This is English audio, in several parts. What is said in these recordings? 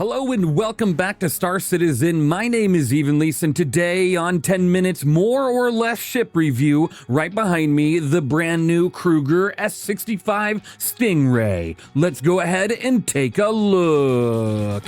Hello and welcome back to Star Citizen. My name is Evenlease, and today on 10 Minutes More or Less Ship Review, right behind me, the brand new KRUGER S65 Stingray. Let's go ahead and take a look.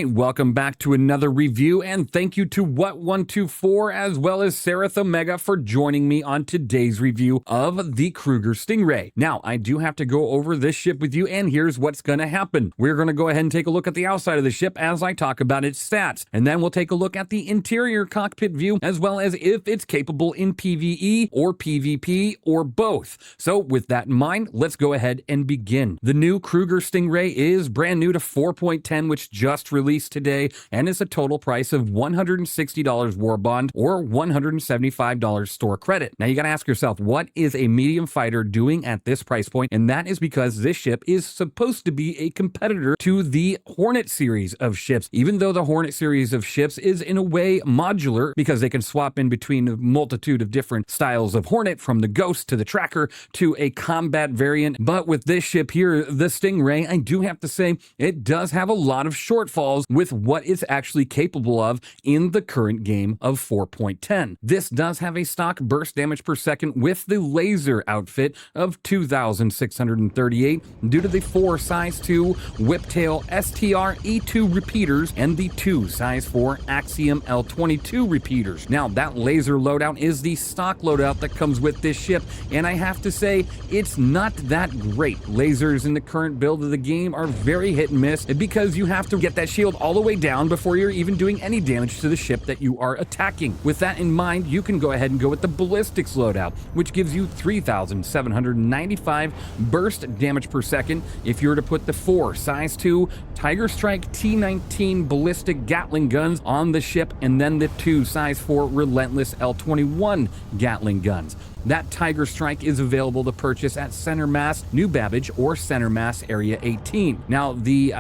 Welcome back to another review, and thank you to What124 as well as Seraph Omega for joining me on today's review of the KRUGER Stingray. Now, I do have to go over this ship with you, and here's what's going to happen. We're going to go ahead and take a look at the outside of the ship as I talk about its stats, and then we'll take a look at the interior cockpit view as well as if it's capable in PvE or PvP or both. So with that in mind, let's go ahead and begin. The new KRUGER Stingray is brand new to 4.10, which just released today, and is a total price of $160 war bond or $175 store credit. Now you got to ask yourself, what is a medium fighter doing at this price point? And that is because this ship is supposed to be a competitor to the Hornet series of ships, even though the Hornet series of ships is in a way modular because they can swap in between a multitude of different styles of Hornet, from the Ghost to the Tracker to a combat variant. But with this ship here, the Stingray, I do have to say it does have a lot of shortfalls with what it's actually capable of in the current game of 4.10. This does have a stock burst damage per second with the laser outfit of 2,638 due to the 4 size 2 Whiptail STR E2 repeaters and the 2 size 4 Axiom L22 repeaters. Now, that laser loadout is the stock loadout that comes with this ship, and I have to say, it's not that great. Lasers in the current build of the game are very hit and miss because you have to get that shield all the way down before you're even doing any damage to the ship that you are attacking. With that in mind, you can go ahead and go with the ballistics loadout, which gives you 3,795 burst damage per second if you were to put the 4 size 2 Tiger Strike T19 ballistic Gatling guns on the ship, and then the 2 size 4 Relentless L21 Gatling guns. That Tiger Strike is available to purchase at Center Mass, New Babbage, or Center Mass Area 18. Now, the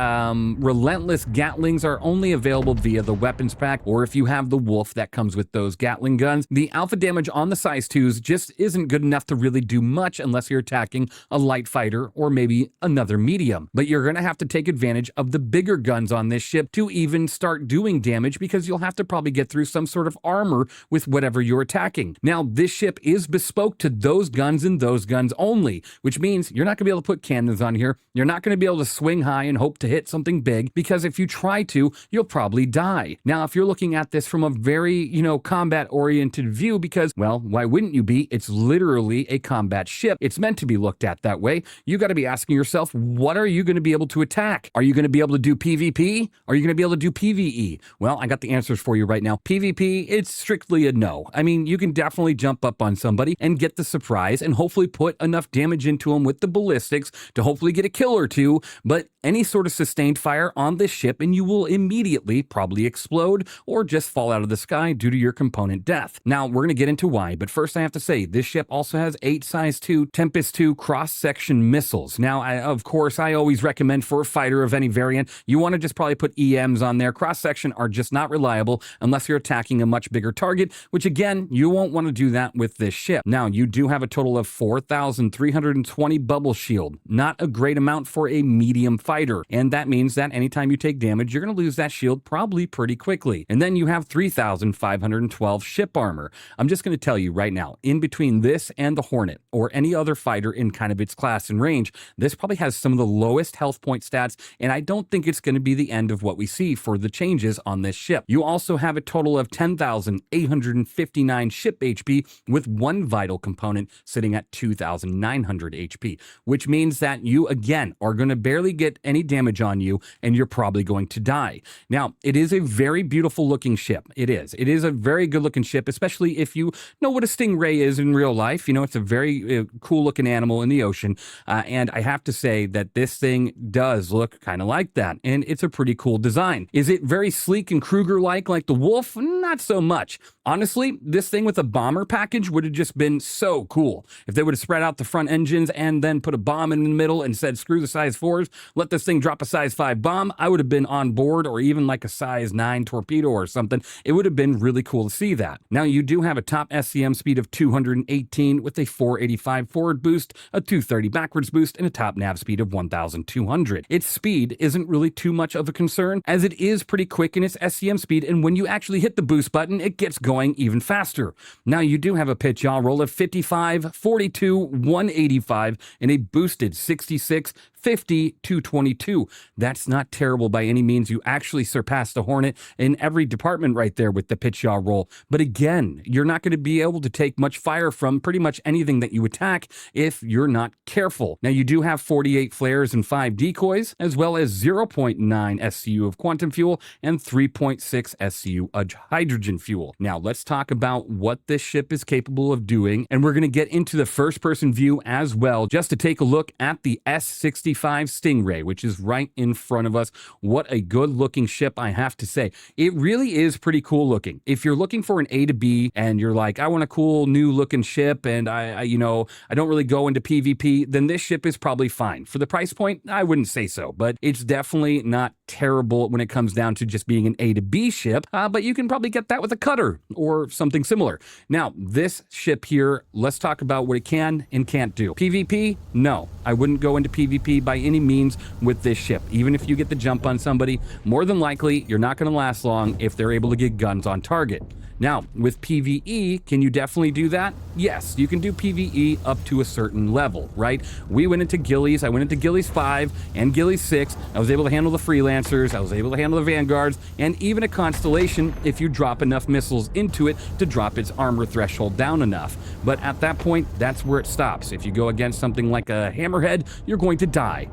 Relentless Gatlings are only available via the weapons pack, or if you have the Wolf that comes with those Gatling guns. The alpha damage on the size 2s just isn't good enough to really do much unless you're attacking a light fighter or maybe another medium. But you're going to have to take advantage of the bigger guns on this ship to even start doing damage, because you'll have to probably get through some sort of armor with whatever you're attacking. Now, this ship is bespoke to those guns and those guns only, which means you're not going to be able to put cannons on here. You're not going to be able to swing high and hope to hit something big, because if you try to, you'll probably die. Now, if you're looking at this from a very, combat-oriented view, because, well, why wouldn't you be? It's literally a combat ship. It's meant to be looked at that way. You got to be asking yourself, what are you going to be able to attack? Are you going to be able to do PvP? Are you going to be able to do PvE? Well, I got the answers for you right now. PvP, it's strictly a no. I mean, you can definitely jump up on somebody and get the surprise and hopefully put enough damage into them with the ballistics to hopefully get a kill or two, but any sort of sustained fire on this ship and you will immediately probably explode or just fall out of the sky due to your component death. Now, we're going to get into why, but first I have to say this ship also has 8 size 2 Tempest 2 cross-section missiles. Now, of course, I always recommend for a fighter of any variant, you want to just probably put EMs on there. Cross-section are just not reliable unless you're attacking a much bigger target, which again, you won't want to do that with this ship. Now, you do have a total of 4,320 bubble shield. Not a great amount for a medium fighter, and that means that anytime you take damage, you're going to lose that shield probably pretty quickly. And then you have 3,512 ship armor. I'm just going to tell you right now, in between this and the Hornet, or any other fighter in kind of its class and range, this probably has some of the lowest health point stats, and I don't think it's going to be the end of what we see for the changes on this ship. You also have a total of 10,859 ship HP with 1 vital component sitting at 2,900 HP, which means that you, again, are going to barely get any damage on you, and you're probably going to die. Now, it is a very beautiful looking ship. It is. It is a very good looking ship, especially if you know what a stingray is in real life. You know, it's a very cool looking animal in the ocean. And I have to say that this thing does look kind of like that. And it's a pretty cool design. Is it very sleek and KRUGER-like like the Wolf? Not so much. Honestly, this thing with a bomber package would have just been so cool. If they would have spread out the front engines and then put a bomb in the middle and said, screw the size 4s, let this thing drop a size 5 bomb, I would have been on board, or even like a size 9 torpedo or something. It would have been really cool to see that. Now, you do have a top SCM speed of 218 with a 485 forward boost, a 230 backwards boost, and a top nav speed of 1,200. Its speed isn't really too much of a concern, as it is pretty quick in its SCM speed, and when you actually hit the boost button, it gets going even faster. Now, you do have a pitch yaw roll of 55, 42, 185, and a boosted 66, 50, 222. That's not terrible by any means. You actually surpassed the Hornet in every department right there with the pitch yaw roll. But again, you're not going to be able to take much fire from pretty much anything that you attack if you're not careful. Now, you do have 48 flares and 5 decoys, as well as 0.9 SCU of quantum fuel and 3.6 SCU of hydrogen fuel. Now, let's talk about what this ship is capable of doing, and we're going to get into the first-person view as well, just to take a look at the S-65 Stingray, which is right in front of us. What a good-looking ship, I have to say. It really is pretty cool looking. If you're looking for an A to B, and you're like, I want a cool new-looking ship, and I don't really go into PvP, then this ship is probably fine. For the price point, I wouldn't say so, but it's definitely not terrible when it comes down to just being an A to B ship, but you can probably get that with a cutter or something similar. Now, this ship here, let's talk about what it can and can't do. PvP? No, I wouldn't go into PvP by any means with this ship. Even if you get the jump on somebody, more than likely, you're not going to last long if they're able to get guns on target. Now, with PvE, can you definitely do that? Yes, you can do PvE up to a certain level, right? We went into Gillies. I went into Gillies 5 and Gillies 6. I was able to handle the Freelancers. I was able to handle the Vanguards, and even a Constellation if you drop enough missiles into it to drop its armor threshold down enough. But at that point, that's where it stops. If you go against something like a Hammerhead, you're going to die.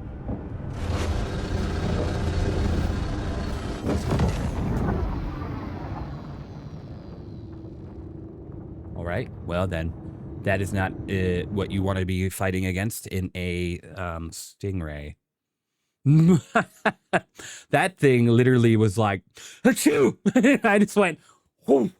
Right? Well, then, that is not what you want to be fighting against in a Stingray. That thing literally was like, achoo! I just went, whoa.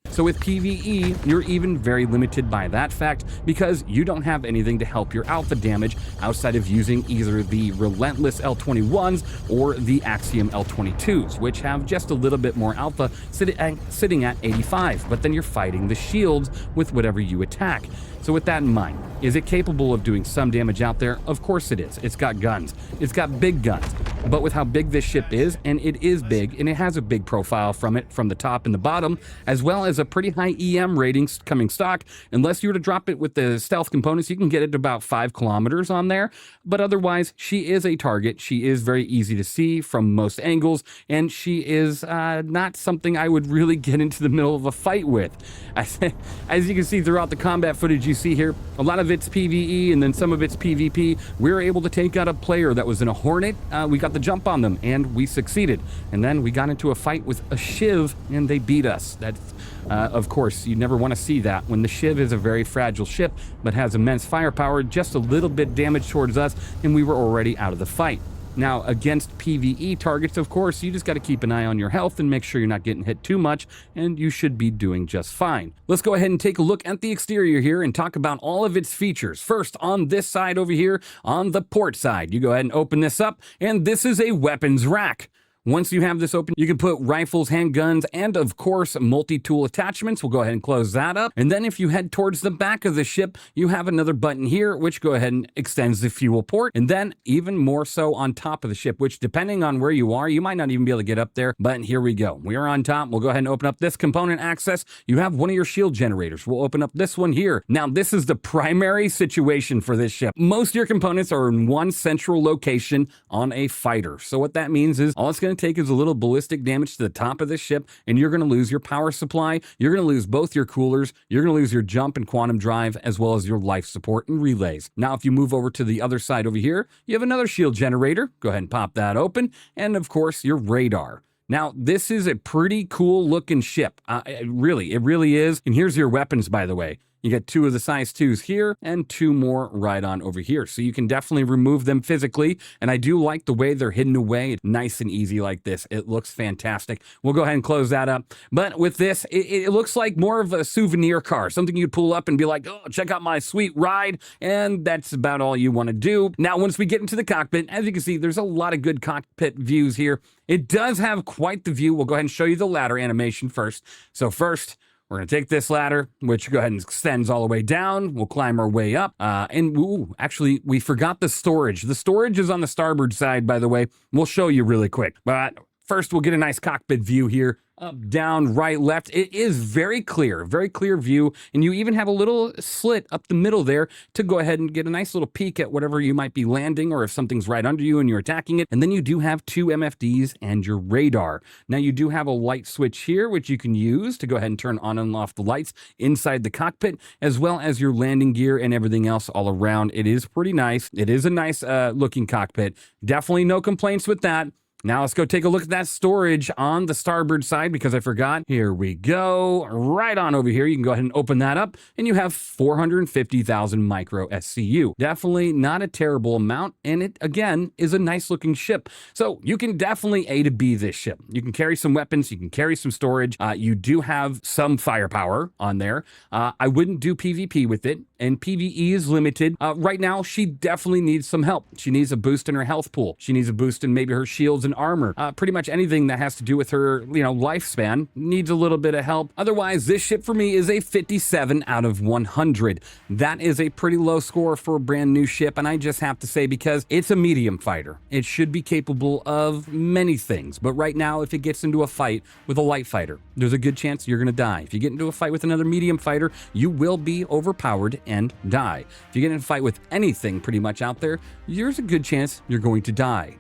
So with PvE, you're even very limited by that fact because you don't have anything to help your alpha damage outside of using either the Relentless L21s or the Axiom L22s, which have just a little bit more alpha sitting at 85, but then you're fighting the shields with whatever you attack. So with that in mind, is it capable of doing some damage out there? Of course it is. It's got guns. It's got big guns. But with how big this ship is, and it is big, and it has a big profile from it, from the top and the bottom, as well as a pretty high EM rating coming stock. Unless you were to drop it with the stealth components, you can get it to about 5 kilometers on there. But otherwise, she is a target. She is very easy to see from most angles, and she is not something I would really get into the middle of a fight with. As you can see throughout the combat footage you see here, a lot of it's PvE and then some of it's PvP. We were able to take out a player that was in a Hornet. We got the jump on them and we succeeded. And then we got into a fight with a Shiv and they beat us. That's, of course, you never want to see that when the Shiv is a very fragile ship but has immense firepower, just a little bit damage towards us and we were already out of the fight. Now, against PvE targets, of course, you just got to keep an eye on your health and make sure you're not getting hit too much, and you should be doing just fine. Let's go ahead and take a look at the exterior here and talk about all of its features. First, on this side over here, on the port side, you go ahead and open this up, and this is a weapons rack. Once you have this open, you can put rifles, handguns, and of course, multi-tool attachments. We'll go ahead and close that up. And then if you head towards the back of the ship, you have another button here, which go ahead and extends the fuel port. And then even more so on top of the ship, which depending on where you are, you might not even be able to get up there. But here we go. We are on top. We'll go ahead and open up this component access. You have one of your shield generators. We'll open up this one here. Now, this is the primary situation for this ship. Most of your components are in one central location on a fighter. So what that means is all it's going to going to take is a little ballistic damage to the top of this ship, and you're going to lose your power supply. You're going to lose both your coolers. You're going to lose your jump and quantum drive, as well as your life support and relays. Now, if you move over to the other side over here, you have another shield generator. Go ahead and pop that open. And of course, your radar. Now, this is a pretty cool looking ship. It really is. And here's your weapons, by the way. You get 2 of the size 2s here and 2 more right on over here. So you can definitely remove them physically. And I do like the way they're hidden away. Nice and easy like this. It looks fantastic. We'll go ahead and close that up. But with this, it looks like more of a souvenir car. Something you'd pull up and be like, oh, check out my sweet ride. And that's about all you want to do. Now, once we get into the cockpit, as you can see, there's a lot of good cockpit views here. It does have quite the view. We'll go ahead and show you the ladder animation first. So first, we're going to take this ladder, which go ahead and extends all the way down. We'll climb our way up. Actually, we forgot the storage. The storage is on the starboard side, by the way. We'll show you really quick. But first, we'll get a nice cockpit view here. Up, down, right, left. It is very clear view. And you even have a little slit up the middle there to go ahead and get a nice little peek at whatever you might be landing, or if something's right under you and you're attacking it. And then you do have 2 MFDs and your radar. Now you do have a light switch here, which you can use to go ahead and turn on and off the lights inside the cockpit, as well as your landing gear and everything else all around. It is pretty nice. It is a nice looking cockpit. Definitely no complaints with that. Now let's go take a look at that storage on the starboard side, because I forgot. Here we go. Right on over here. You can go ahead and open that up, and you have 450,000 micro SCU. Definitely not a terrible amount, and it, again, is a nice looking ship. So you can definitely A to B this ship. You can carry some weapons. You can carry some storage. You do have some firepower on there. I wouldn't do PvP with it, and PvE is limited. Right now, she definitely needs some help. She needs a boost in her health pool. She needs a boost in maybe her shields and armor. Pretty much anything that has to do with her, lifespan needs a little bit of help. Otherwise, this ship for me is a 57 out of 100. That is a pretty low score for a brand new ship, and I just have to say, because it's a medium fighter, it should be capable of many things. But right now, if it gets into a fight with a light fighter, there's a good chance you're going to die. If you get into a fight with another medium fighter, you will be overpowered and die. If you get in a fight with anything pretty much out there, there's a good chance you're going to die.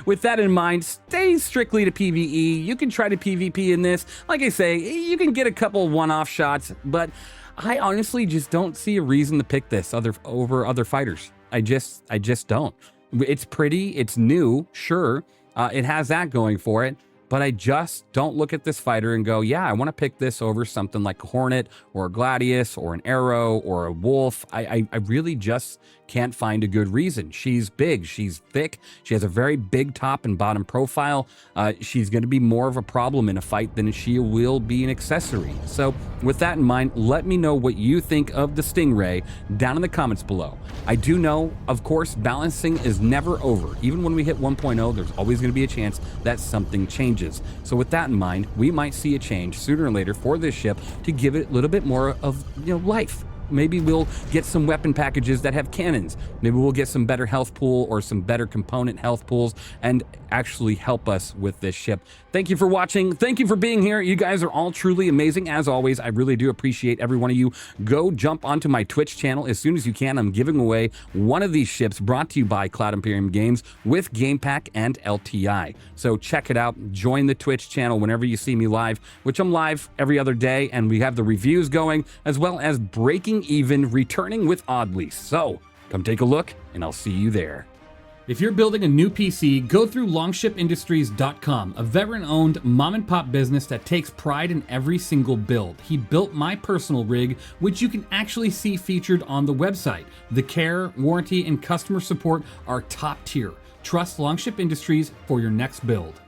With that in mind, stay strictly to PvE. You can try to PvP in this. Like I say, you can get a couple one-off shots, but I honestly just don't see a reason to pick this over other fighters. I just don't. It's pretty, it's new, sure. It has that going for it. But I just don't look at this fighter and go, yeah, I want to pick this over something like a Hornet or a Gladius or an Arrow or a Wolf. I really just can't find a good reason. She's big, she's thick, she has a very big top and bottom profile. She's going to be more of a problem in a fight than she will be an accessory. So with that in mind, let me know what you think of the Stingray down in the comments below. I do know, of course, balancing is never over. Even when we hit 1.0, there's always going to be a chance that something changes. So with that in mind, we might see a change sooner or later for this ship to give it a little bit more of, life. Maybe we'll get some weapon packages that have cannons. Maybe we'll get some better health pool or some better component health pools and actually help us with this ship. Thank you for watching. Thank you for being here. You guys are all truly amazing. As always, I really do appreciate every one of you. Go jump onto my Twitch channel as soon as you can. I'm giving away one of these ships brought to you by Cloud Imperium Games with Game Pack and LTI. So check it out. Join the Twitch channel whenever you see me live, which I'm live every other day, and we have the reviews going as well as Breaking Even returning with Evenlease. So come take a look, and I'll see you there. If you're building a new PC, go through longshipindustries.com, a veteran-owned mom-and-pop business that takes pride in every single build. He built my personal rig, which you can actually see featured on the website. The care, warranty, and customer support are top tier. Trust Longship Industries for your next build.